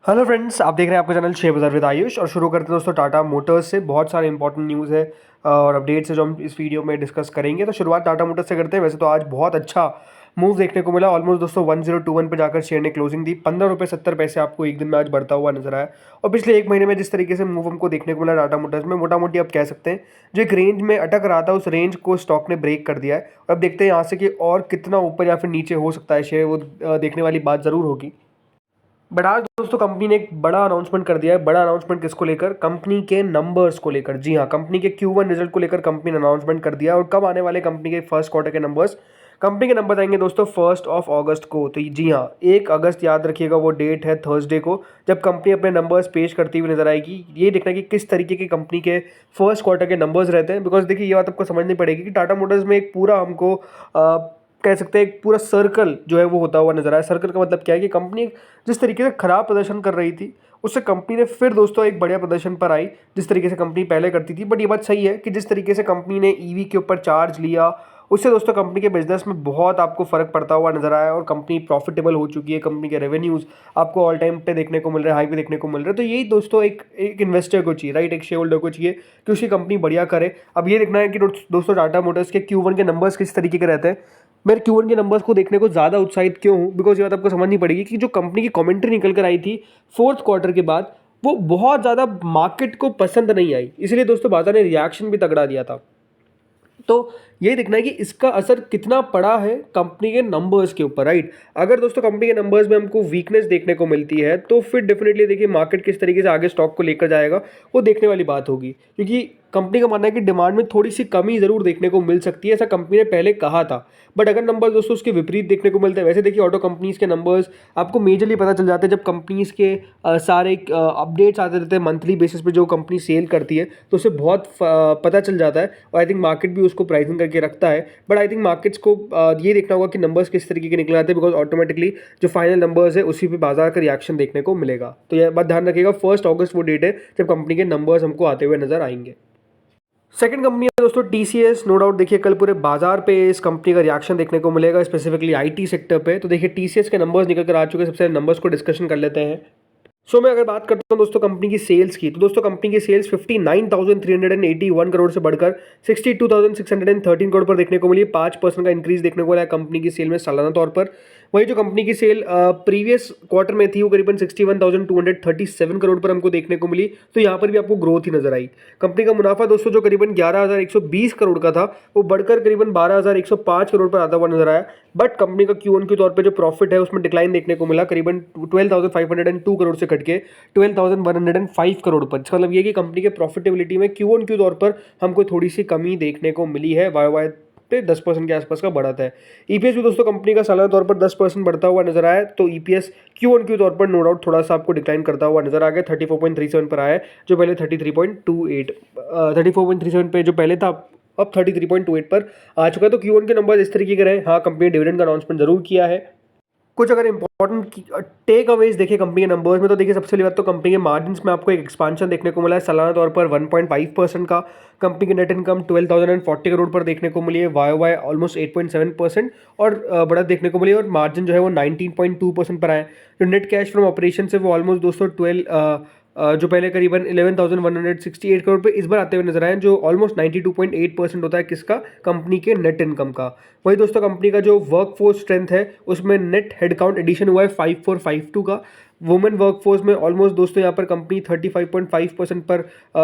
Hello friends, आप देख रहे हैं आपका चैनल शेयर बाजार विद आयुष। और शुरू करते हैं दोस्तों टाटा मोटर्स से। बहुत सारे इंपॉर्टेंट न्यूज़ है और अपडेट्स है जो हम इस वीडियो में डिस्कस करेंगे। तो शुरुआत टाटा मोटर्स से करते हैं। वैसे तो आज बहुत अच्छा मूव देखने को मिला। ऑलमोस्ट दोस्तों 1021 पर जाकर शेयर ने क्लोजिंग दी। 15 रुपये 70 पैसे आपको एक दिन में आज बढ़ता हुआ नजर आया। और पिछले एक महीने में जिस तरीके से मूव हमको देखने को मिला टाटा मोटर्स में, मोटा मोटी आप कह सकते हैं जो एक रेंज में अटक रहा था उस रेंज को स्टॉक ने ब्रेक कर दिया है। और अब देखते हैं यहाँ से कि और कितना ऊपर या फिर नीचे हो सकता है शेयर, वो देखने वाली बात ज़रूर होगी। बट आज दोस्तों कंपनी ने एक बड़ा अनाउंसमेंट कर दिया है। बड़ा अनाउंसमेंट किसको लेकर? कंपनी के नंबर्स को लेकर। जी हाँ, कंपनी के Q1 रिजल्ट को लेकर कंपनी ने अनाउंसमेंट कर दिया। और कब आने वाले कंपनी के फर्स्ट क्वार्टर के नंबर्स? कंपनी के नंबर आएंगे दोस्तों 1 अगस्त को। तो जी हाँ, 1 अगस्त याद रखिएगा, वो डेट है थर्सडे को, जब कंपनी अपने नंबर्स पेश करती हुई नजर आएगी। ये देखना कि किस तरीके की कंपनी के फर्स्ट क्वार्टर के नंबर्स रहते हैं। बिकॉज देखिए, ये बात आपको समझनी पड़ेगी कि टाटा मोटर्स में एक पूरा हमको कह सकते हैं एक पूरा सर्कल जो है वो होता हुआ नजर आया। सर्कल का मतलब क्या है कि कंपनी जिस तरीके से खराब प्रदर्शन कर रही थी, उससे कंपनी ने फिर दोस्तों एक बढ़िया प्रदर्शन पर आई जिस तरीके से कंपनी पहले करती थी। बट ये बात सही है कि जिस तरीके से कंपनी ने ईवी के ऊपर चार्ज लिया, उससे दोस्तों कंपनी के बिजनेस में बहुत आपको फर्क पड़ता हुआ नजर आया। और कंपनी प्रॉफिटेबल हो चुकी है। कंपनी के रेवेन्यूज आपको ऑल टाइम पे देखने को मिल रहे हैं, हाई पे देखने को मिल रहे हैं। तो यही दोस्तों एक इन्वेस्टर को चाहिए, राइट, एक शेयर होल्डर को चाहिए कि उसकी कंपनी बढ़िया करे। अब ये देखना है कि दोस्तों टाटा मोटर्स के Q1 के नंबर्स किस तरीके के रहते हैं। मैं Q1 के नंबर्स को देखने को ज़्यादा उत्साहित क्यों हूँ? बिकॉज ये बात आपको समझनी पड़ेगी कि जो कंपनी की कमेंट्री निकल कर आई थी फोर्थ क्वार्टर के बाद, वो बहुत ज़्यादा मार्केट को पसंद नहीं आई। इसलिए दोस्तों बाजार ने रिएक्शन भी तगड़ा दिया था। तो ये देखना है कि इसका असर कितना पड़ा है कंपनी के नंबर्स के ऊपर, राइट। अगर दोस्तों कंपनी के नंबर्स में हमको वीकनेस देखने को मिलती है तो फिर डेफिनेटली देखिए मार्केट किस तरीके से आगे स्टॉक को लेकर जाएगा, वो देखने वाली बात होगी। क्योंकि कंपनी का मानना है कि डिमांड में थोड़ी सी कमी जरूर देखने को मिल सकती है, ऐसा कंपनी ने पहले कहा था। बट अगर नंबर दोस्तों उसके विपरीत देखने को मिलते हैं, वैसे देखिए ऑटो कंपनीज के नंबर्स आपको मेजरली पता चल जाते हैं जब कंपनीज के सारे अपडेट्स आते रहते हैं मंथली बेसिस पे जो कंपनी सेल करती है, तो उससे बहुत पता चल जाता है। और आई थिंक मार्केट भी उसको प्राइसिंग करके रखता है। बट आई थिंक मार्केट्स को ये देखना होगा कि नंबर्स किस तरीके के निकल आते हैं, बिकॉज ऑटोमेटिकली जो फाइनल नंबर्स है उसी पे बाजार का रिएक्शन देखने को मिलेगा। तो यह बात ध्यान रखिएगा, 1 अगस्त वो डेट है जब कंपनी के नंबर्स हमको आते हुए नजर आएंगे। सेकंड कंपनी है दोस्तों TCS। नो डाउट देखिए कल पूरे बाजार पे इस कंपनी का रिएक्शन देखने को मिलेगा, स्पेसिफिकली IT सेक्टर पे। तो देखिए TCS के नंबर्स निकल कर आ चुके हैं। सबसे नंबर्स को डिस्कशन कर लेते हैं। मैं अगर बात करता हूँ दोस्तों कंपनी की सेल्स की, तो दोस्तों कंपनी की सेल्स 59,381 करोड़ से बढ़कर 62,613 करोड़ पर देखने को मिली। 5% का इंक्रीज देखने को मिला कंपनी की सेल में सालाना तौर पर। वही जो कंपनी की सेल प्रीवियस क्वार्टर में थी वो करीबन 61,237 करोड़ पर हमको देखने को मिली। तो यहाँ पर भी आपको ग्रोथ ही नजर आई। कंपनी का मुनाफा दोस्तों जो करीबन 11,120 करोड़ का था, वो बढ़कर करीबन 12,105 करोड़ पर आता हुआ नजर आया। बट कंपनी का Q1 के तौर पे जो प्रॉफिट है उसमें डिक्लाइन देखने को मिला, करीबन 12,502 करोड़ से घट के 12,105 करोड़ पर। इसका मतलब ये कि कंपनी के प्रॉफिटेबिलिटी में Q1 के तौर पर हमको थोड़ी सी कमी देखने को मिली है। वाई पे 10% के आसपास का बढ़त है। EPS भी दोस्तों कंपनी का सालाना तौर पर 10% बढ़ता हुआ नजर आया। तो EPS Q1 के तौर पर नो डाउट थोड़ा सा आपको डिक्लाइन करता हुआ नजर आ गया। 34.37 पर आया है, जो पहले 33.28 34.37 पे जो पहले था, अब 33.28 पर आ चुका है। तो Q1 के नंबर इस तरीके के रहे। हाँ, कंपनी ने डिविडेंड का अनाउंसमेंट जरूर किया है। कुछ अगर इंपॉर्टेंट टेक अवेज देखिए कंपनी के नंबर्स में, तो देखिए सबसे पहली बात तो कंपनी के मार्जिन्स में आपको एक एक्सपांशन देखने को मिला है। सालाना तौर पर 1.5% का। कंपनी की नेट इनकम 12,040 करोड़ पर देखने को मिली है, वाई ऑलमोस्ट 8.7% और बढ़त देखने को मिली है। और मार्जिन जो है वो 19.2% पर आए। जो नेट कैश फ्रॉम ऑपरेशन है वो ऑलमोस्ट दोस्तों जो पहले करीबन 11,168 करोड़ पे इस बार आते हुए नजर आए, जो ऑलमोस्ट 92.8% होता है किसका? कंपनी के नेट इनकम का। वही दोस्तों कंपनी का जो वर्क फोर्स स्ट्रेंथ है उसमें नेट हेडकाउंट एडिशन हुआ है 5452 का। वुमेन वर्कफोर्स में ऑलमोस्ट दोस्तों यहाँ पर कंपनी 35.5% पर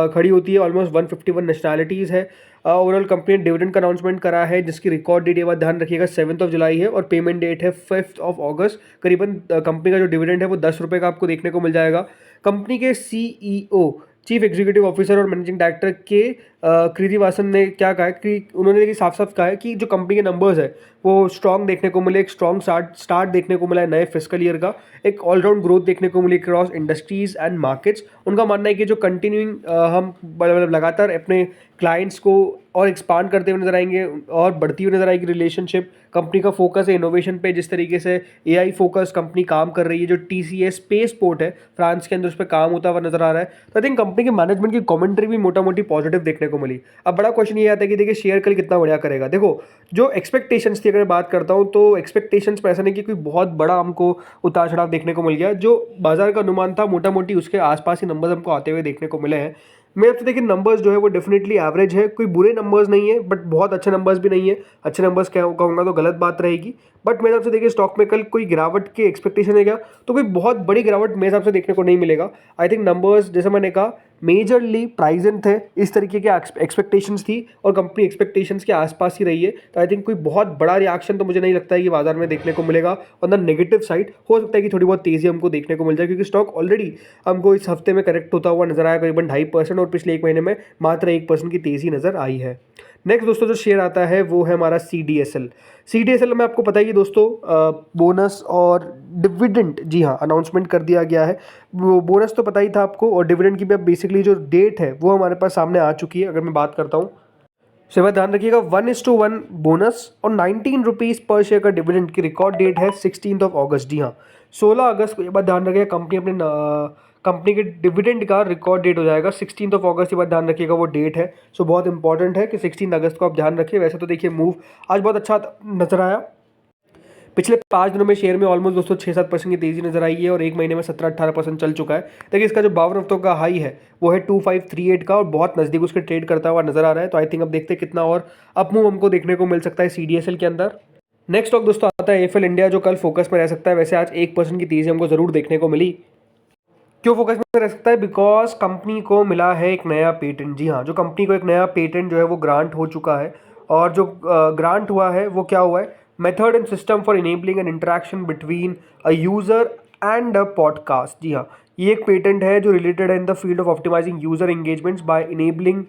खड़ी होती है। ऑलमोस्ट 151 नेशनैलिटीज़ है। ओवरऑल कंपनी ने डिविडेंड का अनाउंसमेंट करा है, जिसकी रिकॉर्ड डेट ये बात ध्यान रखिएगा 7 जुलाई है और पेमेंट डेट है 5 अगस्त। करीबन कंपनी का जो डिविडेंड है वो 10 रुपये का आपको देखने को मिल जाएगा। कंपनी के CEO, चीफ एग्जीक्यूटिव ऑफिसर और मैनेजिंग डायरेक्टर के कृतिवासन ने क्या कहा है कि उन्होंने देखिए साफ साफ कहा है कि जो कंपनी के नंबर्स है वो स्ट्रॉन्ग देखने को मिले। एक स्ट्रॉन्ग स्टार्ट देखने को मिला है नए फिस्कल ईयर का। एक ऑलराउंड ग्रोथ देखने को मिली क्रॉस इंडस्ट्रीज एंड मार्केट्स। उनका मानना है कि जो कंटिन्यूइंग हम मतलब लगातार अपने क्लाइंट्स को और एक्सपांड करते हुए नजर आएंगे और बढ़ती हुई नजर आएगी रिलेशनशिप। कंपनी का फोकस है इनोवेशन पे, जिस तरीके से AI फोकस कंपनी काम कर रही है। जो TCS स्पेस पोर्ट है फ्रांस के अंदर, उस पर काम होता हुआ नजर आ रहा है। तो आई थिंक कंपनी के मैनेजमेंट की कमेंट्री भी मोटा मोटी पॉजिटिव देखने को मिली। अब बड़ा क्वेश्चन ये आता है कि देखिए शेयर कल कितना बढ़िया करेगा। देखो जो एक्सपेक्टेशंस थी अगर मैं बात करता हूँ तो एक्सपेक्टेशंस में ऐसा नहीं कि कोई बहुत बड़ा हमको उतार चढ़ाव देखने को मिल गया। जो बाजार का अनुमान था मोटा मोटी उसके आसपास ही नंबर्स हमको आते हुए देखने को मिले हैं। मेरे आपसे देखिए नंबर्स जो है वो डेफिनेटली एवरेज है, कोई बुरे नंबर्स नहीं है बट बहुत अच्छे नंबर्स भी नहीं है। अच्छे नंबर्स क्या कहूँगा तो गलत बात रहेगी। बट मेरे हिसाब से देखिए स्टॉक में कल कोई गिरावट की एक्सपेक्टेशन है क्या, तो कोई बहुत बड़ी गिरावट मेरे हिसाब से देखने को नहीं मिलेगा। आई थिंक नंबर्स जैसे मैंने कहा मेजरली प्राइजन थे, इस तरीके के एक्सपेक्टेशंस थी और कंपनी एक्सपेक्टेशंस के आसपास ही रही है। तो आई थिंक कोई बहुत बड़ा रिएक्शन तो मुझे नहीं लगता है कि बाजार में देखने को मिलेगा। ऑन द नेगेटिव साइड हो सकता है कि थोड़ी बहुत तेज़ी हमको देखने को मिल जाए, क्योंकि स्टॉक ऑलरेडी हमको इस हफ्ते में करेक्ट होता हुआ नजर आया करीबन 2.5% और पिछले एक महीने में मात्र 1% की तेज़ी नजर आई है। नेक्स्ट दोस्तों जो शेयर आता है वो है हमारा CDSL। CDSL में आपको पता है कि दोस्तों बोनस और डिविडेंड, जी हाँ, अनाउंसमेंट कर दिया गया है। वो बोनस तो पता ही था आपको और डिविडेंड की भी अब बेसिकली जो डेट है वो हमारे पास सामने आ चुकी है। अगर मैं बात करता हूँ तो बात ध्यान रखिएगा 1:1 बोनस और 19 रुपीज़ पर शेयर का डिविडेंड की रिकॉर्ड डेट है 16 अगस्त। जी हाँ, 16 अगस्त को ये बात ध्यान रखिएगा कंपनी के डिविडेंड का रिकॉर्ड डेट हो जाएगा 16 अगस्त। ये बात ध्यान रखिएगा वो डेट है। सो बहुत इंपॉर्टेंट है कि 16 अगस्त को आप ध्यान रखिए। वैसे तो देखिए मूव आज बहुत अच्छा नजर आया। पिछले 5 दिनों में शेयर में ऑलमोस्ट दोस्तों 6-7% की तेज़ी नजर आई है और एक महीने में 17-18% चल चुका है। देखिए इसका जो 52 हफ्तों का हाई है वो है 2538 का और बहुत नज़दीक उसके ट्रेड करता हुआ नजर आ रहा है। तो आई थिंक अब देखते हैं कितना और अप मूव हमको देखने को मिल सकता है CDSL के अंदर। नेक्स्ट स्टॉक दोस्तों आता है AFL इंडिया, जो कल फोकस में रह सकता है। वैसे आज 1% की तेज़ी हमको ज़रूर देखने को मिली। क्यों फोकस में रह सकता है? बिकॉज कंपनी को मिला है एक नया पेटेंट। जी हाँ, जो कंपनी को एक नया पेटेंट जो है वो ग्रांट हो चुका है और जो ग्रांट हुआ है वो क्या हुआ है, method and system for enabling an interaction between a user and a podcast. जी हाँ, ये एक पेटेंट है जो रिलेटेड है in the field of optimizing user engagements by enabling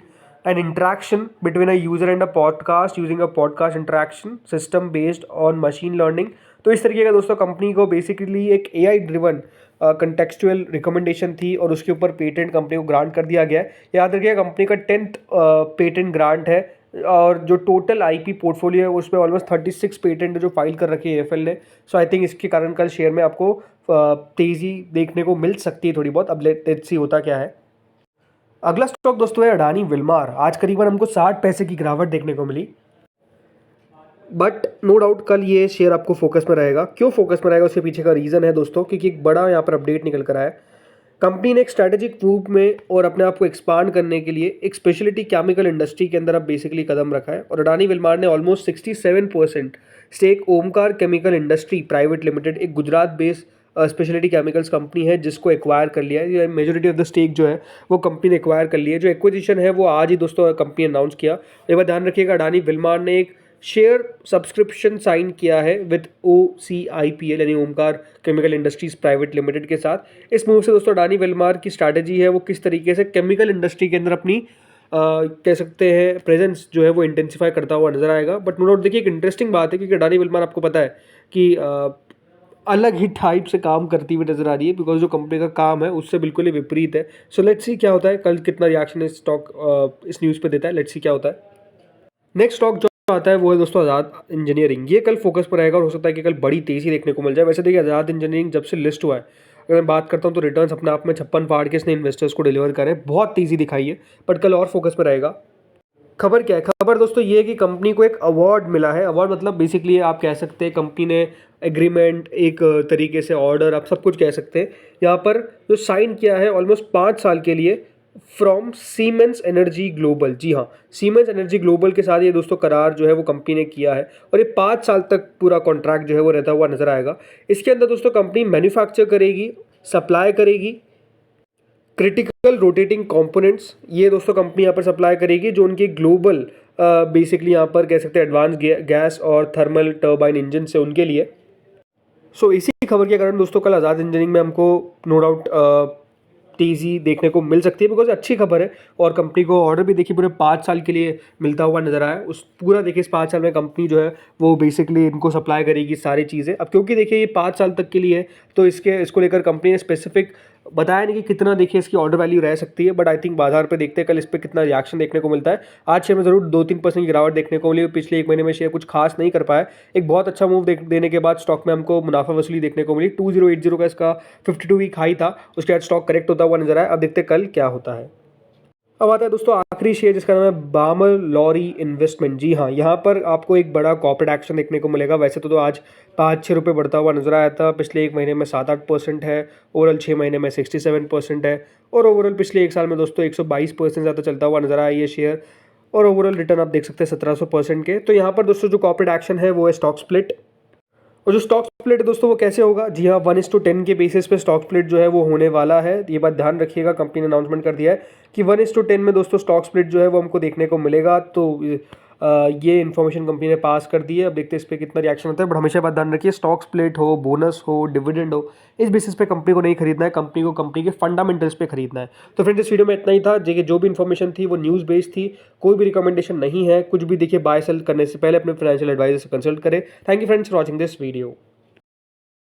an interaction between a user and a podcast using a podcast interaction system based on machine learning। तो इस तरीके का दोस्तों कंपनी को बेसिकली एक AI ड्रिवन कंटेक्चुअल रिकमेंडेशन थी और उसके ऊपर पेटेंट कंपनी को ग्रांट कर दिया गया है। याद रखिएगा कंपनी का 10th पेटेंट ग्रांट है और जो टोटल IP पोर्टफोलियो है उसमें ऑलमोस्ट 36 पेटेंट जो फाइल कर रखी है AFL ने। सो आई थिंक इसके कारण कल शेयर में आपको तेज़ी देखने को मिल सकती है थोड़ी बहुत। अब लेट्स सी होता क्या है। अगला स्टॉक दोस्तों है अडानी विल्मार। आज करीबन हमको 60 पैसे की गिरावट देखने को मिली, बट नो डाउट कल ये शेयर आपको फोकस में रहेगा। क्यों फोकस में रहेगा उसके पीछे का रीज़न है दोस्तों, क्योंकि एक बड़ा यहाँ पर अपडेट निकल कर आया है। कंपनी ने एक स्ट्रैटेजिक रूप में और अपने आप को एक्सपांड करने के लिए एक स्पेशलिटी केमिकल इंडस्ट्री के अंदर अब बेसिकली कदम रखा है और अडानी विल्मार ने almost 67% stake Omkar chemical industry private limited, एक Gujarat based speciality chemicals company है, जिसको एक्वायर कर लिया है। मेजोरिटी ऑफ द स्टेक जो है वो कंपनी ने एक्वायर कर लिया है। जो एक्विजिशन है वो आज ही दोस्तों कंपनी अनाउंस किया। एक बार ध्यान रखिएगा अडानी विल्मार ने एक शेयर सब्सक्रिप्शन साइन किया है विद OCIPL यानी Omkar chemical industries private limited के साथ। इस मूव से दोस्तों अडानी विल्मार की स्ट्रैटेजी है वो किस तरीके से केमिकल इंडस्ट्री के अंदर अपनी कह सकते हैं प्रेजेंस जो है वो इंटेंसिफाई करता हुआ नजर आएगा। बट नो डाउट देखिए एक इंटरेस्टिंग बात है क्योंकि अडानी विल्मार आपको पता है कि अलग ही टाइप से काम करती हुई नजर आ रही है, बिकॉज जो कंपनी का काम है उससे बिल्कुल ही विपरीत है। सो लेट्स सी क्या होता है कल, कितना रिएक्शन इस स्टॉक इस न्यूज़ पे देता है। लेट्स सी क्या होता है। नेक्स्ट स्टॉक जो आता है वो है दोस्तों आज़ाद इंजीनियरिंग। ये कल फोकस पर रहेगा और हो सकता है कि कल बड़ी तेज़ी देखने को मिल जाए। वैसे देखिए आज़ाद इंजीनियरिंग जब से लिस्ट हुआ है, अगर मैं बात करता हूँ तो रिटर्न्स अपने आप में 56 फाड़ के इसने इन्वेस्टर्स को डिलीवर करें, बहुत तेज़ी दिखाई है। बट कल और फोकस पर रहेगा। खबर क्या है? खबर दोस्तों ये है कि कंपनी को एक अवार्ड मिला है। अवार्ड मतलब बेसिकली आप कह सकते हैं कंपनी ने एग्रीमेंट, एक तरीके से ऑर्डर, आप सब कुछ कह सकते हैं, यहाँ पर जो साइन किया है ऑलमोस्ट 5 साल के लिए फ्रॉम सीमेंस एनर्जी ग्लोबल। जी हाँ, सीमेंस एनर्जी ग्लोबल के साथ ये दोस्तों करार जो है वो कंपनी ने किया है और ये 5 साल तक पूरा कॉन्ट्रैक्ट जो है वो रहता हुआ नजर आएगा। इसके अंदर दोस्तों कंपनी मैन्युफैक्चर करेगी, सप्लाई करेगी क्रिटिकल रोटेटिंग कंपोनेंट्स। ये दोस्तों कंपनी यहाँ पर सप्लाई करेगी जो उनके ग्लोबल बेसिकली यहाँ पर कह सकते हैं एडवांस गैस और थर्मल टर्बाइन इंजन से उनके लिए। सो इसी खबर के कारण दोस्तों कल आज़ाद इंजीनियरिंग में हमको नो डाउट तेज़ी देखने को मिल सकती है, बिकॉज अच्छी खबर है और कंपनी को ऑर्डर भी देखिए पूरे 5 साल के लिए मिलता हुआ नजर आया। उस पूरा देखिए इस 5 साल में कंपनी जो है वो बेसिकली इनको सप्लाई करेगी सारी चीज़ें। अब क्योंकि देखिए ये 5 साल तक के लिए है तो इसको लेकर कंपनी ने स्पेसिफिक बताया नहीं कि कितना देखिए इसकी ऑर्डर वैल्यू रह सकती है। बट आई थिंक बाजार पे देखते हैं कल इस पर कितना रिएक्शन देखने को मिलता है। आज शेयर में जरूर 2-3% की गिरावट देखने को मिली। पिछले एक महीने में शेयर कुछ खास नहीं कर पाया। एक बहुत अच्छा मूव देने के बाद स्टॉक में हमको मुनाफा वसूली देखने को मिली। 2080 का इसका 52 वीक हाई था, उसके बाद स्टॉक करेक्ट होता हुआ नजर आया। अब देखते हैं कल क्या होता है। अब आता है दोस्तों आखिरी शेयर जिसका नाम है बामर लॉरी इन्वेस्टमेंट। जी हाँ, यहाँ पर आपको एक बड़ा कॉर्पोरेट एक्शन देखने को मिलेगा। वैसे तो आज 5-6 रुपये बढ़ता हुआ नजर आया था। पिछले एक महीने में 7-8% है, ओवरऑल 6 महीने में 67% है, और ओवरऑल पिछले एक साल में दोस्तों 122% ज़्यादा चलता हुआ नजर आया ये शेयर। और ओवरऑल रिटर्न आप देख सकते हैं 1700% के। तो यहाँ पर दोस्तों जो कॉर्पोरेट एक्शन है वो है स्टॉक स्प्लिट। और जो स्टॉक स्प्लिट है दोस्तों वो कैसे होगा? जी हाँ, 1:10 के बेसिस पे स्टॉक स्प्लिट जो है वो होने वाला है। ये बात ध्यान रखिएगा, कंपनी ने अनाउंसमेंट कर दिया है कि 1:10 में दोस्तों स्टॉक स्प्लिट जो है वो हमको देखने को मिलेगा। तो ये इन्फॉर्मेशन कंपनी ने पास कर दी है। अब देखते हैं इस पर कितना रिएक्शन होता है। बट हमेशा बात ध्यान रखिए, स्टॉक स्प्लिट हो, बोनस हो, डिविडेंड हो, इस बेसिस पे कंपनी को नहीं खरीदना है। कंपनी को कंपनी के फंडामेंटल्स पे खरीदना है। तो फ्रेंड्स, इस वीडियो में इतना ही था। देखिए, जो भी इन्फॉर्मेशन थी वो न्यूज़ बेस्ड थी, कोई भी रिकमेंडेशन नहीं है। कुछ भी देखिए, बाय सेल करने से पहले अपने फाइनेंशियल एडवाइजर से कंसल्ट करें। Thank you friends for watching this video.